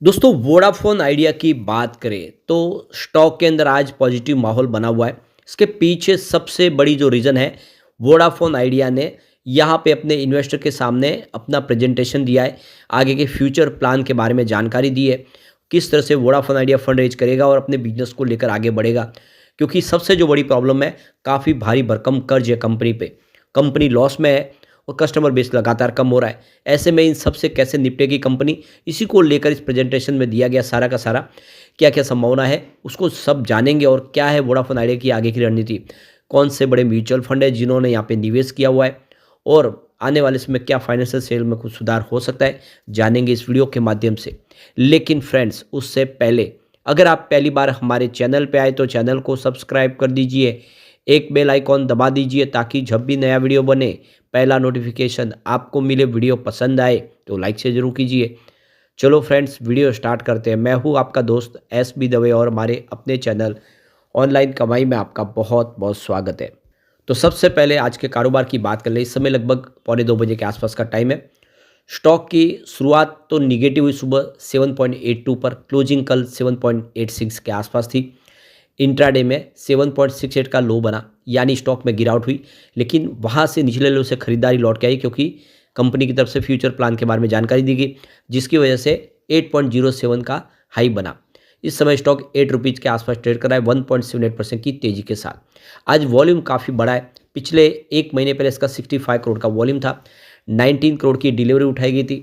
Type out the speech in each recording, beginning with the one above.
दोस्तों Vodafone idea की बात करें तो स्टॉक के अंदर आज पॉजिटिव माहौल बना हुआ है। इसके पीछे सबसे बड़ी जो रीज़न है, वोडाफोन आइडिया ने यहाँ पे अपने इन्वेस्टर के सामने अपना प्रेजेंटेशन दिया है। आगे के फ्यूचर प्लान के बारे में जानकारी दी है, किस तरह से वोडाफोन आइडिया फंड रेज करेगा और अपने बिजनेस को लेकर आगे बढ़ेगा। क्योंकि सबसे जो बड़ी प्रॉब्लम है, काफ़ी भारी भरकम कर्ज है कंपनी पे। कंपनी लॉस में है और कस्टमर बेस लगातार कम हो रहा है। ऐसे में इन सब से कैसे निपटेगी कंपनी, इसी को लेकर इस प्रेजेंटेशन में दिया गया सारा का सारा क्या क्या संभावना है उसको सब जानेंगे। और क्या है वोडाफोन आइडिया की आगे की रणनीति, कौन से बड़े म्यूचुअल फंड है जिन्होंने यहाँ पे निवेश किया हुआ है, और आने वाले समय क्या फाइनेंशियल सेल में कुछ सुधार हो सकता है, जानेंगे इस वीडियो के माध्यम से। लेकिन फ्रेंड्स, उससे पहले अगर आप पहली बार हमारे चैनल पे आए तो चैनल को सब्सक्राइब कर दीजिए, एक बेल आइकॉन दबा दीजिए ताकि जब भी नया वीडियो बने पहला नोटिफिकेशन आपको मिले। वीडियो पसंद आए तो लाइक से ज़रूर कीजिए। चलो फ्रेंड्स, वीडियो स्टार्ट करते हैं। मैं हूँ आपका दोस्त SB दवे और हमारे अपने चैनल ऑनलाइन कमाई में आपका बहुत बहुत स्वागत है। तो सबसे पहले आज के कारोबार की बात कर ले। इस समय लगभग पौने 2 बजे के आसपास का टाइम है। स्टॉक की शुरुआत तो निगेटिव हुई, सुबह 7.82 पर, क्लोजिंग कल 7.86 के आसपास थी। इंट्राडे में 7.68 का लो बना, यानी स्टॉक में गिरावट हुई। लेकिन वहाँ से निचले लो से खरीदारी लौट के आई, क्योंकि कंपनी की तरफ से फ्यूचर प्लान के बारे में जानकारी दी गई, जिसकी वजह से 8.07 का हाई बना। इस समय स्टॉक 8 रुपीज़ के आसपास ट्रेड कर रहा है 1.78% की तेज़ी के साथ। आज वॉल्यूम काफ़ी बड़ा है। पिछले एक महीने पहले इसका 65 करोड़ का वॉल्यूम था। 19 करोड़ की डिलीवरी उठाई गई थी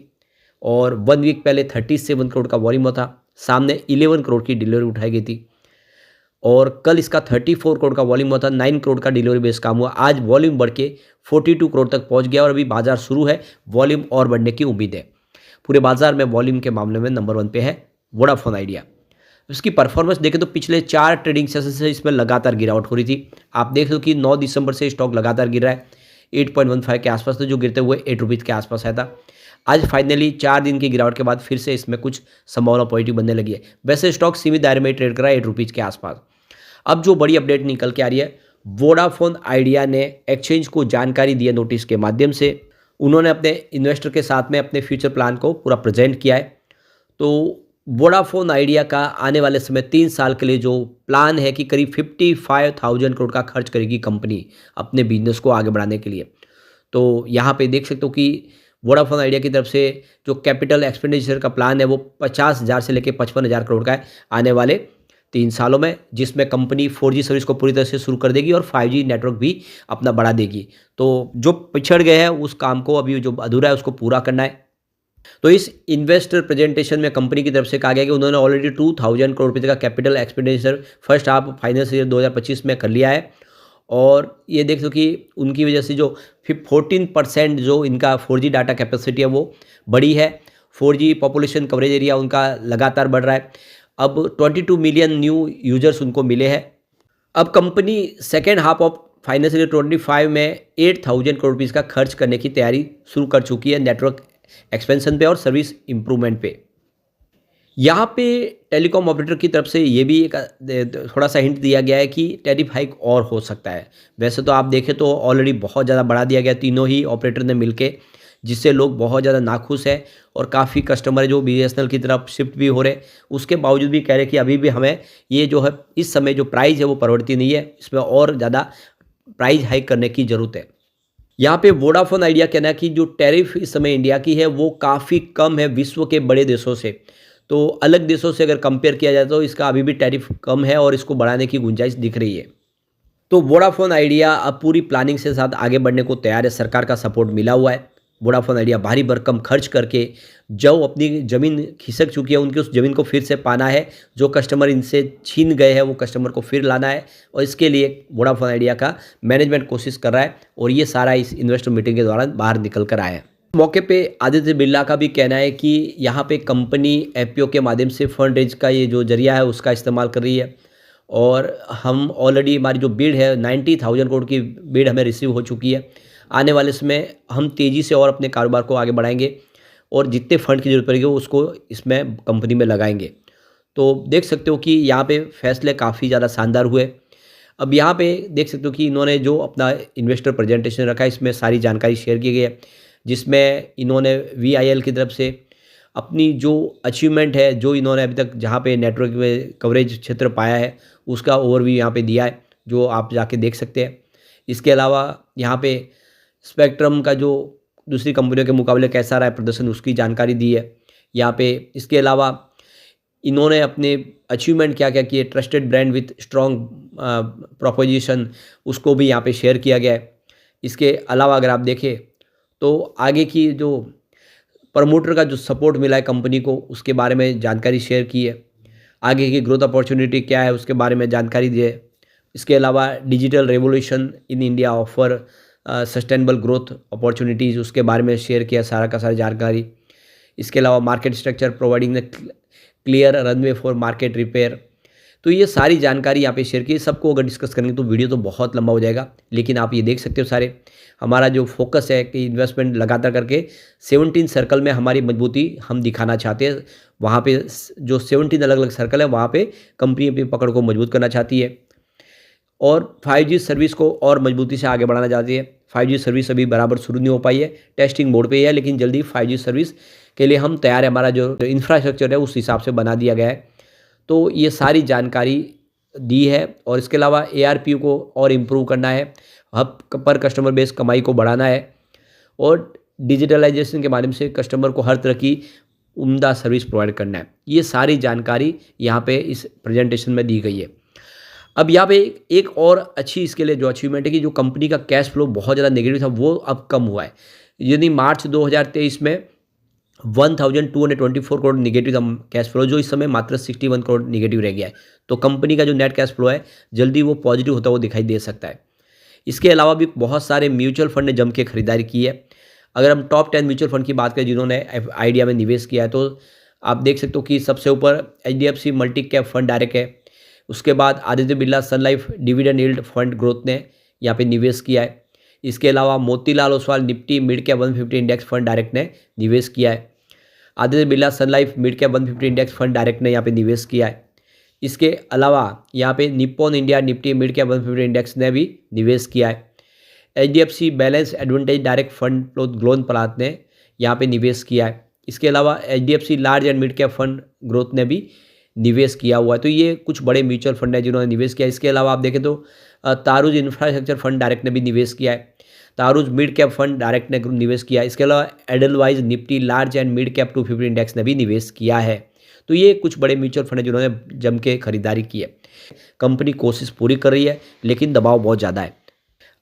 और 1 वीक पहले 37 करोड़ का वॉल्यूम था। सामने 11 करोड़ की डिलीवरी उठाई गई थी और कल इसका 34 करोड़ का वॉल्यूम हुआ था। 9 करोड़ का डिलीवरी बेस काम हुआ। आज वॉल्यूम बढ़ के 42 करोड़ तक पहुंच गया और अभी बाजार शुरू है, वॉल्यूम और बढ़ने की उम्मीद है। पूरे बाजार में वॉल्यूम के मामले में नंबर 1 पे है वोडाफोन आइडिया। इसकी परफॉर्मेंस देखें तो पिछले 4 ट्रेडिंग सेशन से इसमें लगातार गिरावट हो रही थी। आप देख लो कि 9 दिसंबर से स्टॉक लगातार गिर रहा है। 8.15 के आसपास था, जो गिरते हुए 8 रुपीज़ के आसपास आया था। आज फाइनली 4 दिन की गिरावट के बाद फिर से इसमें कुछ संभावना पॉजिटिव बनने लगी है। वैसे स्टॉक सीमित दायरे में ट्रेड कर रहा है 8 रुपीज़ के आसपास। अब जो बड़ी अपडेट निकल के आ रही है, वोडाफोन आइडिया ने एक्सचेंज को जानकारी दी है नोटिस के माध्यम से। उन्होंने अपने इन्वेस्टर के साथ में अपने फ्यूचर प्लान को पूरा प्रेजेंट किया है। तो वोडाफोन आइडिया का आने वाले समय 3 साल के लिए जो प्लान है कि करीब 55,000 करोड़ का खर्च करेगी कंपनी अपने बिजनेस को आगे बढ़ाने के लिए। तो यहाँ पे देख सकते हो कि वोडाफोन आइडिया की तरफ से जो कैपिटल एक्सपेंडिचर का प्लान है वो 50,000 से लेकर 55,000 करोड़ का है आने वाले 3 सालों में, जिसमें कंपनी 4G सर्विस को पूरी तरह से शुरू कर देगी और 5G नेटवर्क भी अपना बढ़ा देगी। तो जो पिछड़ गए हैं उस काम को, अभी जो अधूरा है उसको पूरा करना है। तो इस इन्वेस्टर प्रेजेंटेशन में कंपनी की तरफ से कहा गया कि उन्होंने ऑलरेडी 2,000 करोड़ रुपये का capital expenditure first half financial year 2025 में कर लिया है। और ये देख लो कि उनकी वजह से जो 14% जो इनका 4G डाटा कैपेसिटी है वो बड़ी है। 4G पॉपुलेशन कवरेज एरिया उनका लगातार बढ़ रहा है। अब 22 मिलियन न्यू यूजर्स उनको मिले हैं। अब company second half of financial year 25 में 8,000 करोड़ रुपीज़ का खर्च करने की तैयारी शुरू कर चुकी है नेटवर्क एक्सपेंशन पे और सर्विस इम्प्रूवमेंट पे। यहाँ पे टेलीकॉम ऑपरेटर की तरफ से ये भी एक थोड़ा सा हिंट दिया गया है कि टैरिफ हाइक और हो सकता है। वैसे तो आप देखें तो ऑलरेडी बहुत ज़्यादा बढ़ा दिया गया तीनों ही ऑपरेटर ने मिलके, जिससे लोग बहुत ज़्यादा नाखुश है और काफ़ी कस्टमर जो BSNL की तरफ शिफ्ट भी हो रहे, उसके बावजूद भी कह रहे कि अभी भी हमें ये जो है इस समय जो प्राइस है वो परवड़ती नहीं है, इसमें और ज़्यादा प्राइस हाइक करने की ज़रूरत है। यहाँ पे वोडाफोन आइडिया कहना है कि जो टैरिफ इस समय इंडिया की है वो काफ़ी कम है विश्व के बड़े देशों से। तो अलग देशों से अगर कंपेयर किया जाए तो इसका अभी भी टैरिफ कम है और इसको बढ़ाने की गुंजाइश दिख रही है। तो वोडाफोन आइडिया अब पूरी प्लानिंग से साथ आगे बढ़ने को तैयार है। सरकार का सपोर्ट मिला हुआ है। वोडाफोन आइडिया भारी भरकम खर्च करके जो अपनी ज़मीन खिसक चुकी है उनकी उस ज़मीन को फिर से पाना है। जो कस्टमर इनसे छीन गए हैं वो कस्टमर को फिर लाना है और इसके लिए वोडाफोन आइडिया का मैनेजमेंट कोशिश कर रहा है और ये सारा इस इन्वेस्टर मीटिंग के दौरान बाहर निकल कर आया है। मौके पे आदित्य बिरला का भी कहना है कि यहाँ पे कंपनी IPO के माध्यम से फंड रेज का ये जो जरिया है उसका इस्तेमाल कर रही है और हम ऑलरेडी हमारी जो बिड है 90,000 करोड़ की बिड हमें रिसीव हो चुकी है। आने वाले समय हम तेज़ी से और अपने कारोबार को आगे बढ़ाएंगे और जितने फंड की जरूरत पड़ेगी उसको इसमें कंपनी में लगाएंगे। तो देख सकते हो कि यहाँ पे फैसले काफ़ी ज़्यादा शानदार हुए। अब यहाँ पे देख सकते हो कि इन्होंने जो अपना इन्वेस्टर प्रेजेंटेशन रखा है इसमें सारी जानकारी शेयर की गई है, जिसमें इन्होंने VIL की तरफ से अपनी जो अचीवमेंट है, जो इन्होंने अभी तक जहाँ पे नेटवर्क में कवरेज क्षेत्र पाया है, उसका ओवरव्यू यहाँ पे दिया है, जो आप जाके देख सकते हैं। इसके अलावा यहाँ पे स्पेक्ट्रम का जो दूसरी कंपनियों के मुकाबले कैसा रहा है प्रदर्शन, उसकी जानकारी दी है यहाँ पे। इसके अलावा इन्होंने अपने अचीवमेंट क्या क्या किए, trusted brand with strong proposition, उसको भी यहाँ पे शेयर किया गया है। इसके अलावा अगर आप देखें तो आगे की जो प्रमोटर का जो सपोर्ट मिला है कंपनी को, उसके बारे में जानकारी शेयर की है। आगे की ग्रोथ अपॉर्चुनिटी क्या है, उसके बारे में जानकारी दी है। इसके अलावा digital revolution in India offer sustainable growth opportunities, उसके बारे में शेयर किया सारा का सारा जानकारी। इसके अलावा market structure providing the clear runway for market repair. तो ये सारी जानकारी यहाँ पे शेयर की। सबको अगर डिस्कस करेंगे तो वीडियो तो बहुत लंबा हो जाएगा, लेकिन आप ये देख सकते हो सारे हमारा जो फोकस है कि इन्वेस्टमेंट लगातार करके 17 सर्कल में हमारी मजबूती हम दिखाना चाहते हैं। वहाँ पे जो 17 अलग अलग सर्कल है, वहाँ पे कंपनी अपनी पकड़ को मजबूत करना चाहती है और 5G सर्विस को और मजबूती से आगे बढ़ाना चाहती है। 5G सर्विस अभी बराबर शुरू नहीं हो पाई है, टेस्टिंग मोड पे ही है, लेकिन जल्दी 5G सर्विस के लिए हम तैयार है। हमारा जो इंफ्रास्ट्रक्चर है उस हिसाब से बना दिया गया है। तो ये सारी जानकारी दी है और इसके अलावा ARPU को और इम्प्रूव करना है, हब पर कस्टमर बेस कमाई को बढ़ाना है और डिजिटलाइजेशन के माध्यम से कस्टमर को हर तरह की उम्दा सर्विस प्रोवाइड करना है। ये सारी जानकारी यहाँ पे इस प्रेजेंटेशन में दी गई है। अब यहाँ पे एक और अच्छी इसके लिए जो अचीवमेंट है कि जो कंपनी का कैश फ्लो बहुत ज़्यादा नेगेटिव था, वो अब कम हुआ है। यानी मार्च 2023 में 1224 करोड़ निगेटिव था कैश फ्लो, जो इस समय मात्र 61 करोड़ निगेटिव रह गया है। तो कंपनी का जो नेट कैश फ्लो है जल्दी वो पॉजिटिव होता हुआ दिखाई दे सकता है। इसके अलावा भी बहुत सारे म्यूचुअल फंड ने जम के खरीदारी की है। अगर हम टॉप 10 म्यूचुअल फंड की बात करें जिन्होंने आइडिया में निवेश किया है, तो आप देख सकते हो कि सबसे ऊपर HDFC multi cap fund direct है। उसके बाद Aditya Birla Sun Life dividend yield fund growth ने यहाँ पे निवेश किया है। इसके अलावा Motilal Oswal Nifty mid cap 150 index fund direct ने निवेश किया है। Aditya Birla Sun Life mid cap 150 index fund direct ने यहाँ पे निवेश किया है। इसके अलावा यहाँ पे Nippon India Nifty mid cap 150 index ने भी निवेश किया है। HDFC balance advantage direct fund ग्लोन पलात ने यहाँ पे निवेश किया है। इसके अलावा HDFC large and mid cap fund growth ने भी निवेश किया हुआ है। तो ये कुछ बड़े म्यूचुअल फंड है जिन्होंने निवेश किया। इसके अलावा आप देखें तो तारुज इंफ्रास्ट्रक्चर फंड डायरेक्ट ने भी निवेश किया है। तारुज मिड कैप फंड डायरेक्ट ने निवेश किया है। इसके अलावा Edelweiss Nifty large and mid cap 250 index ने भी निवेश किया है। तो ये कुछ बड़े म्यूचुअल फंड है जिन्होंने जम के खरीदारी की है। कंपनी कोशिश पूरी कर रही है, लेकिन दबाव बहुत ज़्यादा है।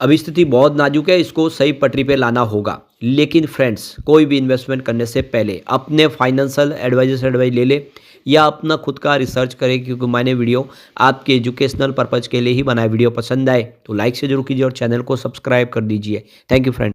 अब स्थिति बहुत नाजुक है, इसको सही पटरी पे लाना होगा। लेकिन फ्रेंड्स, कोई भी इन्वेस्टमेंट करने से पहले अपने फाइनेंशियल एडवाइजर से एडवाइस ले ले या अपना खुद का रिसर्च करें, क्योंकि मैंने वीडियो आपके एजुकेशनल पर्पज़ के लिए ही बनाया। वीडियो पसंद आए तो लाइक से जरूर कीजिए और चैनल को सब्सक्राइब कर दीजिए। Thank you friends.